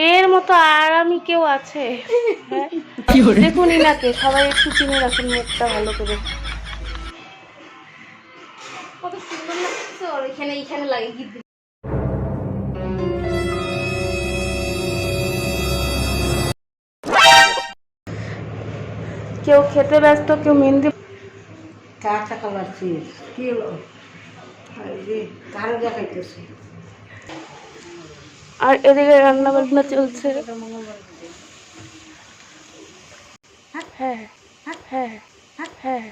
এর মতো আরামি কেউ আছে? হ্যাঁ, দেখুন ইনাকে সবাই একটু চিনে রাখুন মুখটা ভালো করে। কত সুন্দর লাগছে ওর এখানে এইখানে লাগে গিয়ে। কেউ খেতে ব্যস্ত, কেউ মেহেন্দি। কাঁচা খাওয়াচ্ছিস কি হলো? কারো দেখাইতেছি। আর এদিকে রান্না বান্না চলছে। হ্যাঁ হ্যাঁ হ্যাঁ হ্যাঁ।